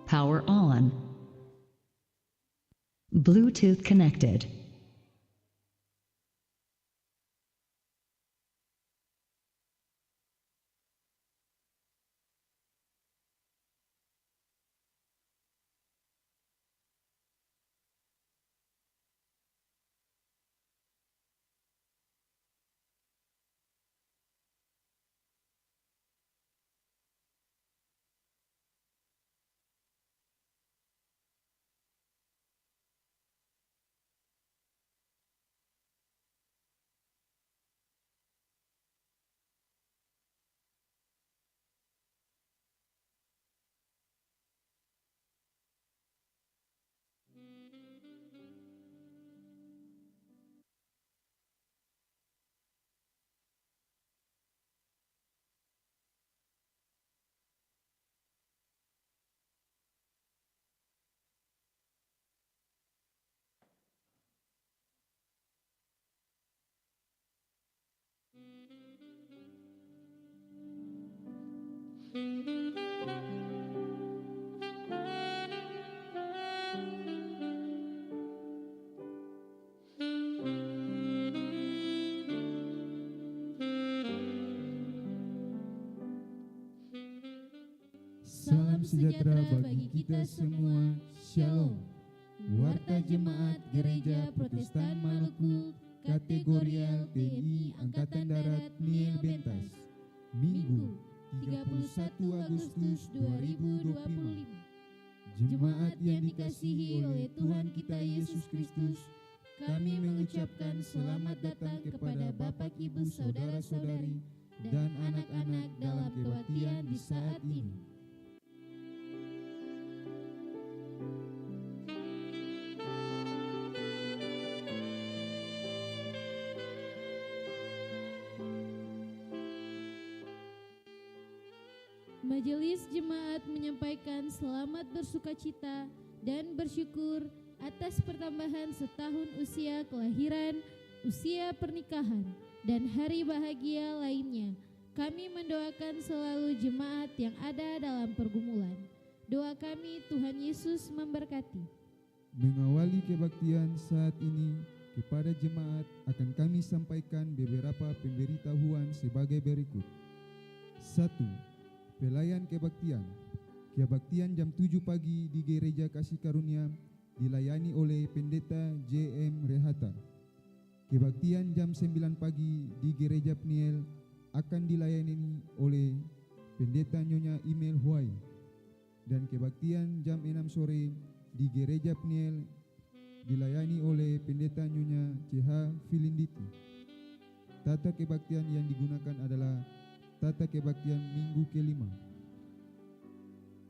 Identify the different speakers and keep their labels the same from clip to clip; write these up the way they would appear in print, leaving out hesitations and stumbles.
Speaker 1: Power on. Bluetooth connected.
Speaker 2: Salam sejahtera bagi kita semua. Shalom. Warta Jemaat Gereja Protestan Maluku, Kategorial TNI Angkatan Darat Niel Bentas. Minggu 31 Agustus 2025. Jemaat yang dikasihi oleh Tuhan kita Yesus Kristus, kami mengucapkan selamat datang kepada Bapak, Ibu, Saudara-saudari, dan anak-anak dalam kebaktian di saat ini.
Speaker 3: Majelis Jemaat menyampaikan selamat bersukacita dan bersyukur atas pertambahan setahun usia kelahiran, usia pernikahan, dan hari bahagia lainnya. Kami mendoakan selalu jemaat yang ada dalam pergumulan. Doa kami, Tuhan Yesus memberkati.
Speaker 2: Mengawali kebaktian saat ini, kepada jemaat akan kami sampaikan beberapa pemberitahuan sebagai berikut. 1. Pelayan kebaktian. Kebaktian jam 7 pagi di Gereja Kasih Karunia dilayani oleh Pendeta J.M. Rehata. Kebaktian jam 9 pagi di Gereja Pniel akan dilayani oleh Pendeta Nyonya Imel Huai. Dan kebaktian jam 6 sore di Gereja Pniel dilayani oleh Pendeta Nyonya CH Filinditi. Tata kebaktian yang digunakan adalah tata kebaktian minggu kelima.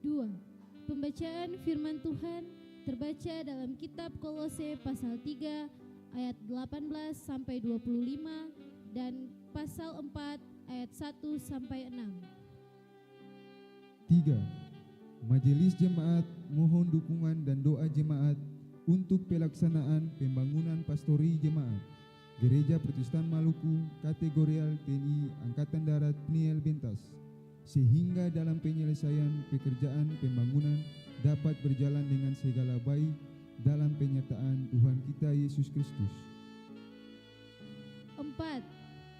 Speaker 3: 2. Pembacaan firman Tuhan terbaca dalam kitab Kolose pasal 3 ayat 18 sampai 25 dan pasal 4 ayat 1 sampai 6.
Speaker 2: 3. Majelis Jemaat mohon dukungan dan doa jemaat untuk pelaksanaan pembangunan pastori jemaat Gereja Protestan Maluku, Kategorial TNI Angkatan Darat Niel Bentas, sehingga dalam penyelesaian pekerjaan pembangunan dapat berjalan dengan segala baik dalam penyertaan Tuhan kita Yesus Kristus.
Speaker 3: 4.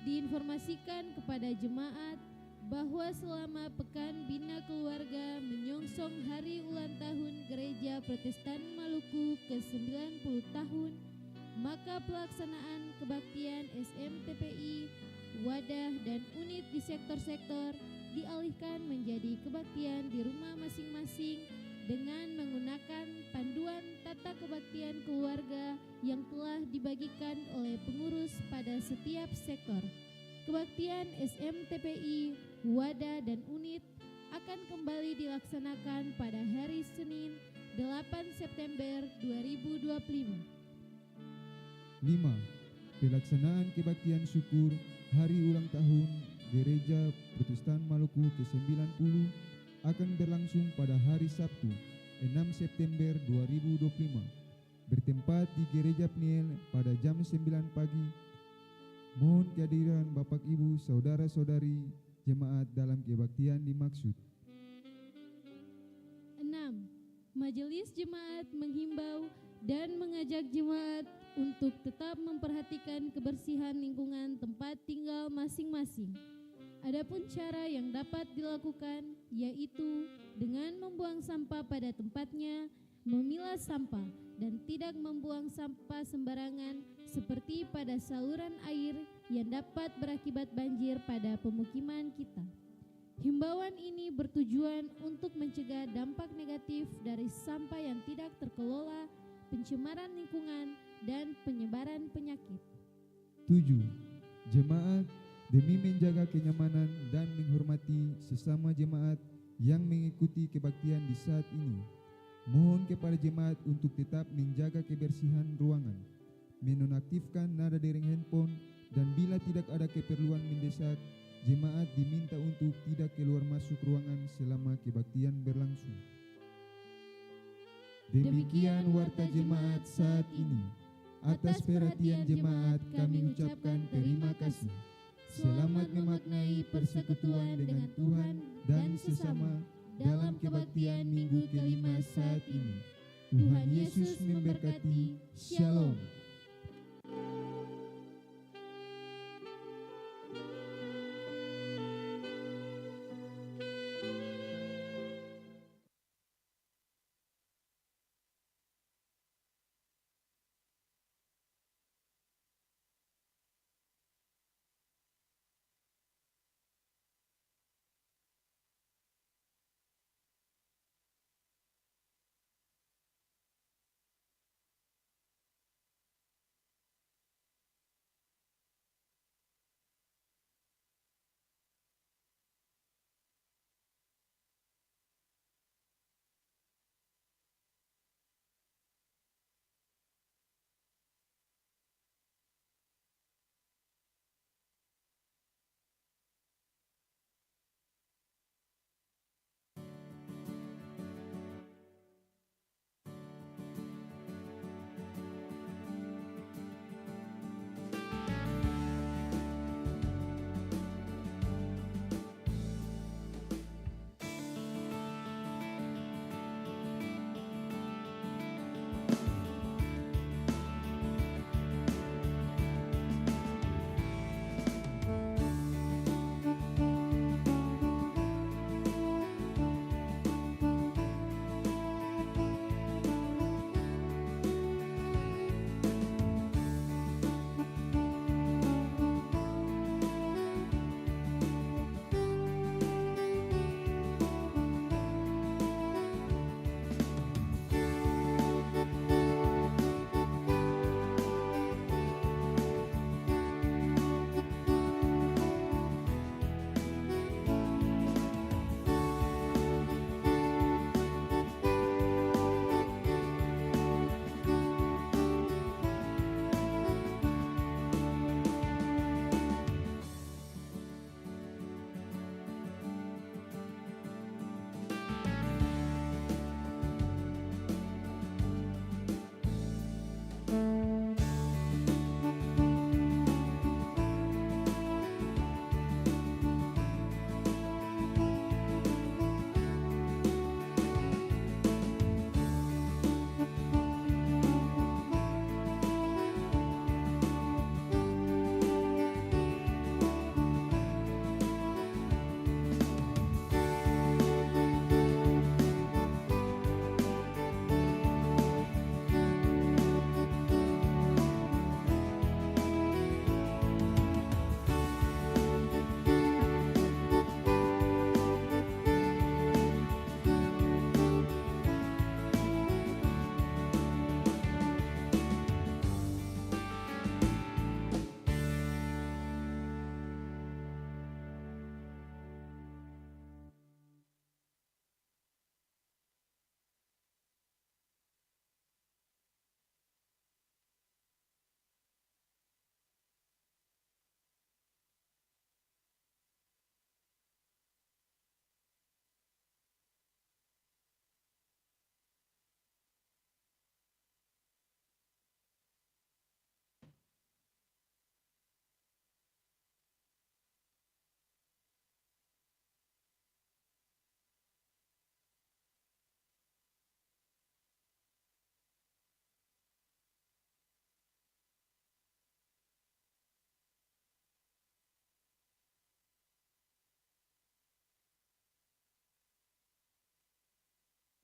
Speaker 3: Diinformasikan kepada jemaat bahwa selama Pekan Bina Keluarga menyongsong hari ulang tahun Gereja Protestan Maluku ke-90 tahun, maka pelaksanaan kebaktian SMTPI, wadah dan unit di sektor-sektor dialihkan menjadi kebaktian di rumah masing-masing dengan menggunakan panduan tata kebaktian keluarga yang telah dibagikan oleh pengurus pada setiap sektor. Kebaktian SMTPI, wadah dan unit akan kembali dilaksanakan pada hari Senin 8 September 2025.
Speaker 2: 5. Pelaksanaan kebaktian syukur hari ulang tahun Gereja Protestan Maluku ke-90 akan berlangsung pada hari Sabtu 6 September 2025 bertempat di Gereja Pniel pada jam 9 pagi. Mohon kehadiran Bapak, Ibu, Saudara-saudari jemaat dalam kebaktian dimaksud.
Speaker 3: 6. Majelis Jemaat menghimbau dan mengajak jemaat untuk tetap memperhatikan kebersihan lingkungan tempat tinggal masing-masing. Adapun cara yang dapat dilakukan yaitu dengan membuang sampah pada tempatnya, memilah sampah, dan tidak membuang sampah sembarangan seperti pada saluran air yang dapat berakibat banjir pada pemukiman kita. Himbauan ini bertujuan untuk mencegah dampak negatif dari sampah yang tidak terkelola, pencemaran lingkungan, dan penyebaran penyakit.
Speaker 2: 7. Jemaat demi menjaga kenyamanan dan menghormati sesama jemaat yang mengikuti kebaktian di saat ini, mohon kepada jemaat untuk tetap menjaga kebersihan ruangan, menonaktifkan nada dering handphone, dan bila tidak ada keperluan mendesak, jemaat diminta untuk tidak keluar masuk ruangan selama kebaktian berlangsung. Demikian warta jemaat saat ini. Atas perhatian jemaat kami ucapkan terima kasih. Selamat memaknai persekutuan dengan Tuhan dan sesama dalam kebaktian minggu kelima saat ini. Tuhan Yesus memberkati. Shalom.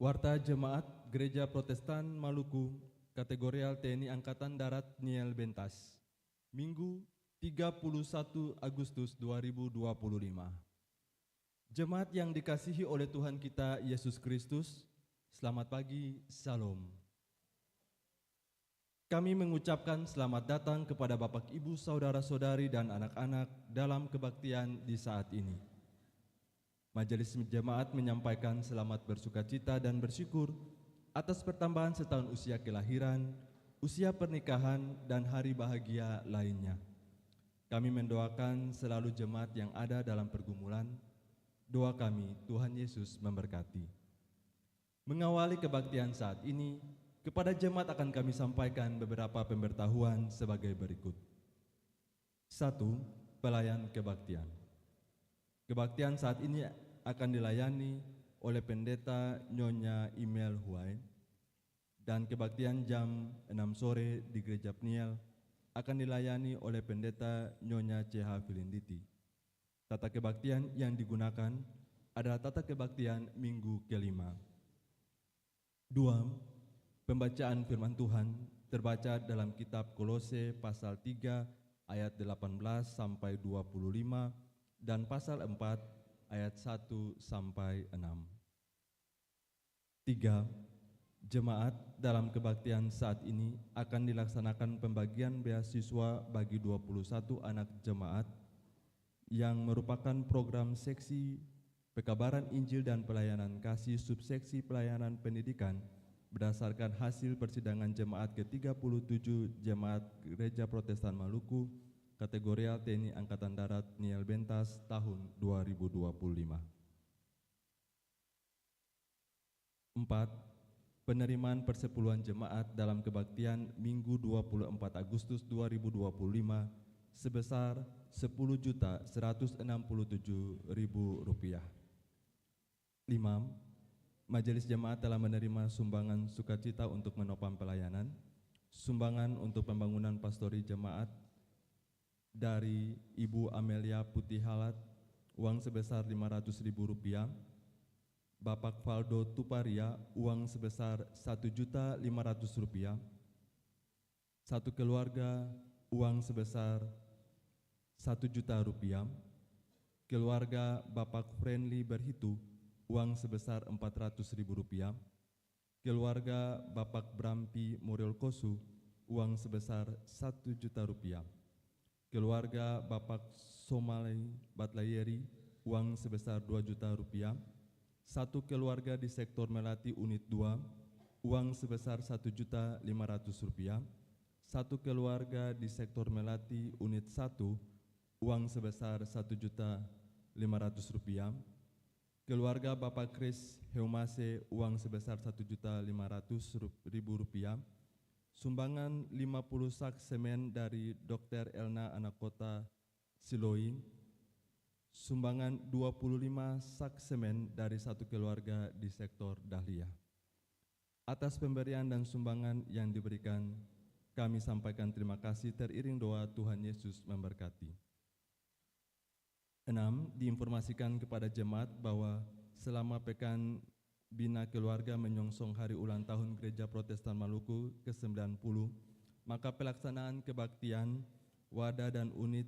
Speaker 4: Warta Jemaat Gereja Protestan Maluku, Kategorial TNI Angkatan Darat Niel Bentas, Minggu 31 Agustus 2025. Jemaat yang dikasihi oleh Tuhan kita Yesus Kristus, selamat pagi, Salam. Kami mengucapkan selamat datang kepada Bapak, Ibu, Saudara-saudari, dan anak-anak dalam kebaktian di saat ini. Majelis Jemaat menyampaikan selamat bersukacita dan bersyukur atas pertambahan setahun usia kelahiran, usia pernikahan, dan hari bahagia lainnya. Kami mendoakan selalu jemaat yang ada dalam pergumulan. Doa kami, Tuhan Yesus memberkati. Mengawali kebaktian saat ini, kepada jemaat akan kami sampaikan beberapa pemberitahuan sebagai berikut. 1. Pelayan kebaktian. Kebaktian saat ini akan dilayani oleh Pendeta Nyonya Imel Huai, dan kebaktian jam 6 sore di Gereja Pniel akan dilayani oleh Pendeta Nyonya CH Filinditi. Tata kebaktian yang digunakan adalah tata kebaktian minggu kelima. 2. Pembacaan firman Tuhan terbaca dalam kitab Kolose pasal 3 ayat 18 sampai 25 dan pasal 4 ayat 1 sampai 6. 3. Jemaat dalam kebaktian saat ini akan dilaksanakan pembagian beasiswa bagi 21 anak jemaat yang merupakan program seksi pekabaran Injil dan pelayanan kasih subseksi pelayanan pendidikan berdasarkan hasil persidangan jemaat ke-37 Jemaat Gereja Protestan Maluku, Kategorial TNI Angkatan Darat Niel Bentas tahun 2025. 4. Penerimaan persepuluhan jemaat dalam kebaktian Minggu 24 Agustus 2025 sebesar Rp10.167.000. 5. Majelis Jemaat telah menerima sumbangan sukacita untuk menopang pelayanan, sumbangan untuk pembangunan pastori jemaat dari Ibu Amelia Putihalat, uang sebesar Rp500.000, Bapak Valdo Tuparia, uang sebesar Rp1.500.000, satu keluarga, uang sebesar Rp1.000.000, keluarga Bapak Friendly Berhitu, uang sebesar Rp400.000, keluarga Bapak Brampi Muriolkosu, uang sebesar Rp1.000.000, keluarga Bapak Somali Batlayeri, uang sebesar Rp2.000.000, satu keluarga di sektor Melati Unit 2, uang sebesar Rp1.500.000, satu keluarga di sektor Melati Unit 1, uang sebesar Rp1.500.000, keluarga Bapak Kris Heumase, uang sebesar Rp1.500.000, sumbangan 50 sak semen dari Dr. Elna Anakota Siloi, sumbangan 25 sak semen dari satu keluarga di sektor Dahlia. Atas pemberian dan sumbangan yang diberikan, kami sampaikan terima kasih teriring doa Tuhan Yesus memberkati. 6. Diinformasikan kepada jemaat bahwa selama pekan Bina Keluarga menyongsong hari ulang tahun Gereja Protestan Maluku ke-90, maka pelaksanaan kebaktian, wadah dan unit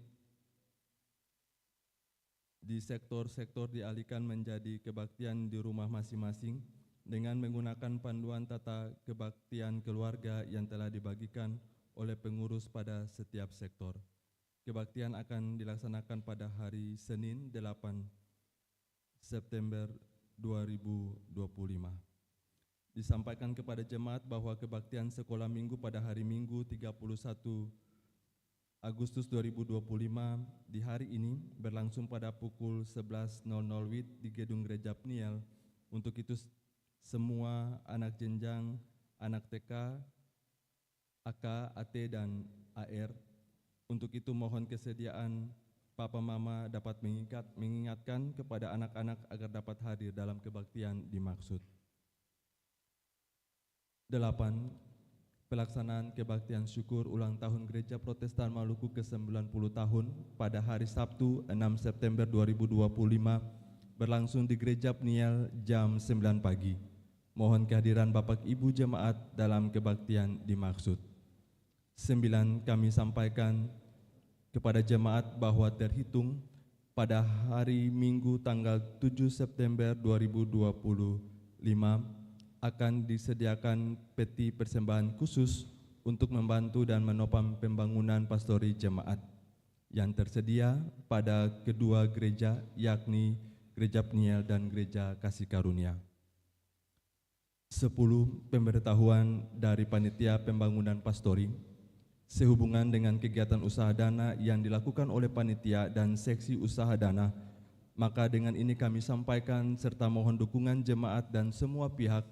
Speaker 4: di sektor-sektor dialihkan menjadi kebaktian di rumah masing-masing dengan menggunakan panduan tata kebaktian keluarga yang telah dibagikan oleh pengurus pada setiap sektor. Kebaktian akan dilaksanakan pada hari Senin 8 September 2025. Disampaikan kepada jemaat bahwa kebaktian sekolah minggu pada hari Minggu 31 Agustus 2025 di hari ini berlangsung pada pukul 11.00 WIB di Gedung Gereja Pniel. Untuk itu semua anak jenjang, anak TK, AK, AT, dan AR. Untuk itu mohon kesediaan Papa Mama dapat mengingatkan kepada anak-anak agar dapat hadir dalam kebaktian dimaksud. 8. Pelaksanaan kebaktian syukur ulang tahun Gereja Protestan Maluku ke-90 tahun pada hari Sabtu 6 September 2025 berlangsung di Gereja Pniel jam 9 pagi. Mohon kehadiran Bapak Ibu jemaat dalam kebaktian dimaksud. 9, kami sampaikan kepada jemaat bahwa terhitung pada hari Minggu tanggal 7 September 2025 akan disediakan peti persembahan khusus untuk membantu dan menopang pembangunan pastori jemaat yang tersedia pada kedua gereja, yakni Gereja Peniel dan Gereja Kasih Karunia. 10, pemberitahuan dari Panitia Pembangunan Pastori sehubungan dengan kegiatan usaha dana yang dilakukan oleh panitia dan seksi usaha dana, maka dengan ini kami sampaikan serta mohon dukungan jemaat dan semua pihak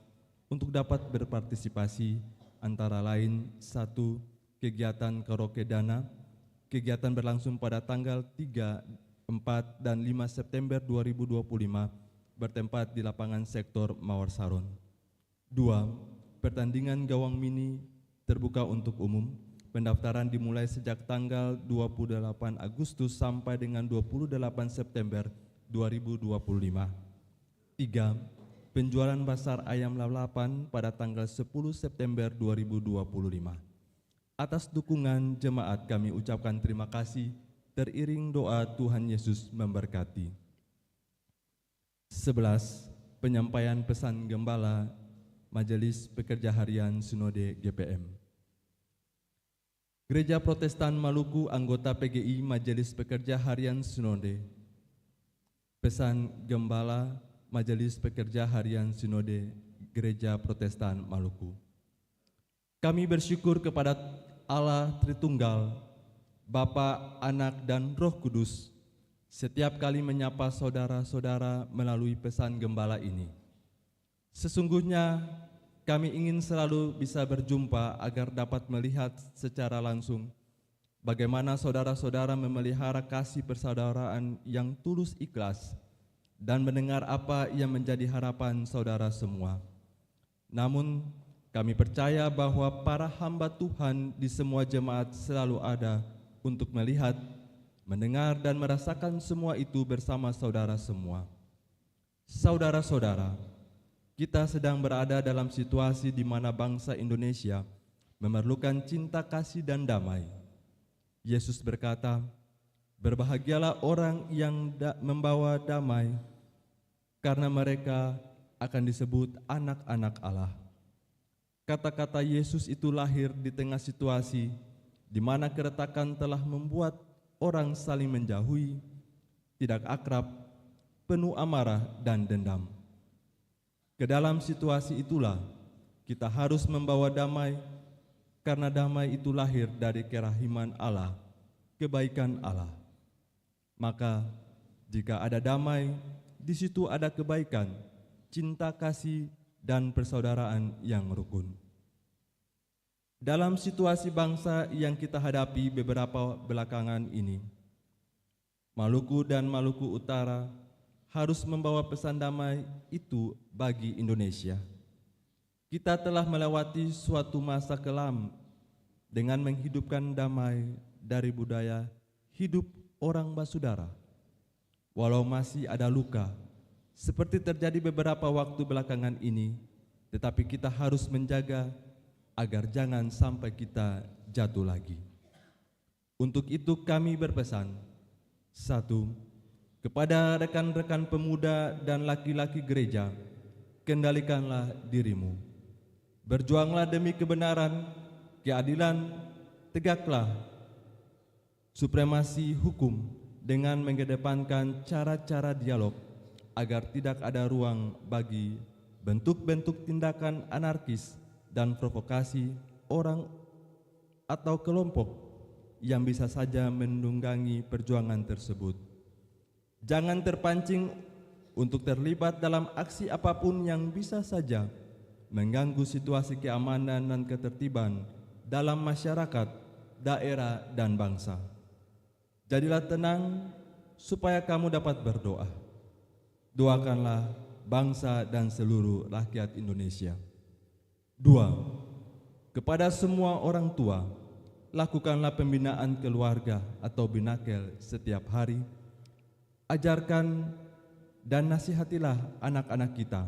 Speaker 4: untuk dapat berpartisipasi, antara lain 1, kegiatan karaoke dana. Kegiatan berlangsung pada tanggal 3, 4, dan 5 September 2025 bertempat di lapangan sektor Mawar Saron. 2, pertandingan gawang mini terbuka untuk umum. Pendaftaran dimulai sejak tanggal 28 Agustus sampai dengan 28 September 2025. 3, penjualan pasar ayam lalapan pada tanggal 10 September 2025. Atas dukungan jemaat kami ucapkan terima kasih, teriring doa Tuhan Yesus memberkati. 11, penyampaian pesan Gembala Majelis Pekerja Harian Sinode GPM. Gereja Protestan Maluku anggota PGI Majelis Pekerja Harian Sinode. Pesan Gembala Majelis Pekerja Harian Sinode Gereja Protestan Maluku. Kami bersyukur kepada Allah Tritunggal, Bapa, Anak, dan Roh Kudus, setiap kali menyapa saudara-saudara melalui pesan Gembala ini. Sesungguhnya kami ingin selalu bisa berjumpa agar dapat melihat secara langsung bagaimana saudara-saudara memelihara kasih persaudaraan yang tulus ikhlas dan mendengar apa yang menjadi harapan saudara semua. Namun, kami percaya bahwa para hamba Tuhan di semua jemaat selalu ada untuk melihat, mendengar, dan merasakan semua itu bersama saudara semua. Saudara-saudara, kita sedang berada dalam situasi di mana bangsa Indonesia memerlukan cinta kasih dan damai. Yesus berkata, "Berbahagialah orang yang membawa damai, karena mereka akan disebut anak-anak Allah." Kata-kata Yesus itu lahir di tengah situasi di mana keretakan telah membuat orang saling menjauhi, tidak akrab, penuh amarah dan dendam. Ke dalam situasi itulah kita harus membawa damai, karena damai itu lahir dari kerahiman Allah, kebaikan Allah. Maka jika ada damai, di situ ada kebaikan, cinta kasih, dan persaudaraan yang rukun. Dalam situasi bangsa yang kita hadapi beberapa belakangan ini, Maluku dan Maluku Utara harus membawa pesan damai itu bagi Indonesia. Kita telah melewati suatu masa kelam dengan menghidupkan damai dari budaya hidup orang basudara. Walau masih ada luka, seperti terjadi beberapa waktu belakangan ini, tetapi kita harus menjaga agar jangan sampai kita jatuh lagi. Untuk itu kami berpesan, 1, kepada rekan-rekan pemuda dan laki-laki gereja, kendalikanlah dirimu. Berjuanglah demi kebenaran, keadilan, tegaklah supremasi hukum dengan mengedepankan cara-cara dialog agar tidak ada ruang bagi bentuk-bentuk tindakan anarkis dan provokasi orang atau kelompok yang bisa saja menunggangi perjuangan tersebut. Jangan terpancing untuk terlibat dalam aksi apapun yang bisa saja mengganggu situasi keamanan dan ketertiban dalam masyarakat, daerah, dan bangsa. Jadilah tenang supaya kamu dapat berdoa. Doakanlah bangsa dan seluruh rakyat Indonesia. 2, kepada semua orang tua, lakukanlah pembinaan keluarga atau binakel setiap hari. Ajarkan dan nasihatilah anak-anak kita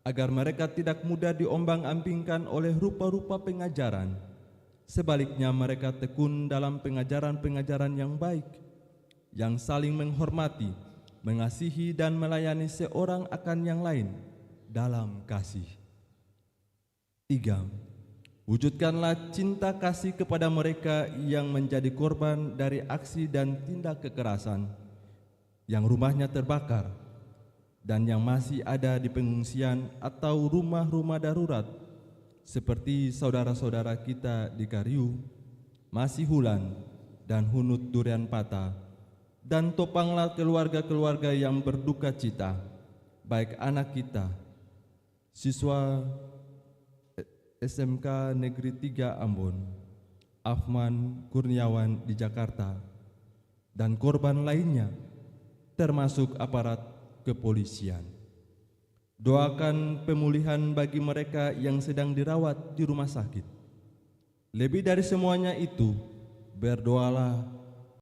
Speaker 4: agar mereka tidak mudah diombang-ambingkan oleh rupa-rupa pengajaran. Sebaliknya mereka tekun dalam pengajaran-pengajaran yang baik, yang saling menghormati, mengasihi dan melayani seorang akan yang lain dalam kasih. 3. Wujudkanlah cinta kasih kepada mereka yang menjadi korban dari aksi dan tindak kekerasan, yang rumahnya terbakar, dan yang masih ada di pengungsian atau rumah-rumah darurat, seperti saudara-saudara kita di Kariu, Masihulan, dan Hunut Durian Pata, dan topanglah keluarga-keluarga yang berduka cita, baik anak kita, siswa SMK Negeri 3 Ambon, Afman Kurniawan di Jakarta, dan korban lainnya, termasuk aparat kepolisian. Doakan pemulihan bagi mereka yang sedang dirawat di rumah sakit. Lebih dari semuanya itu, berdoalah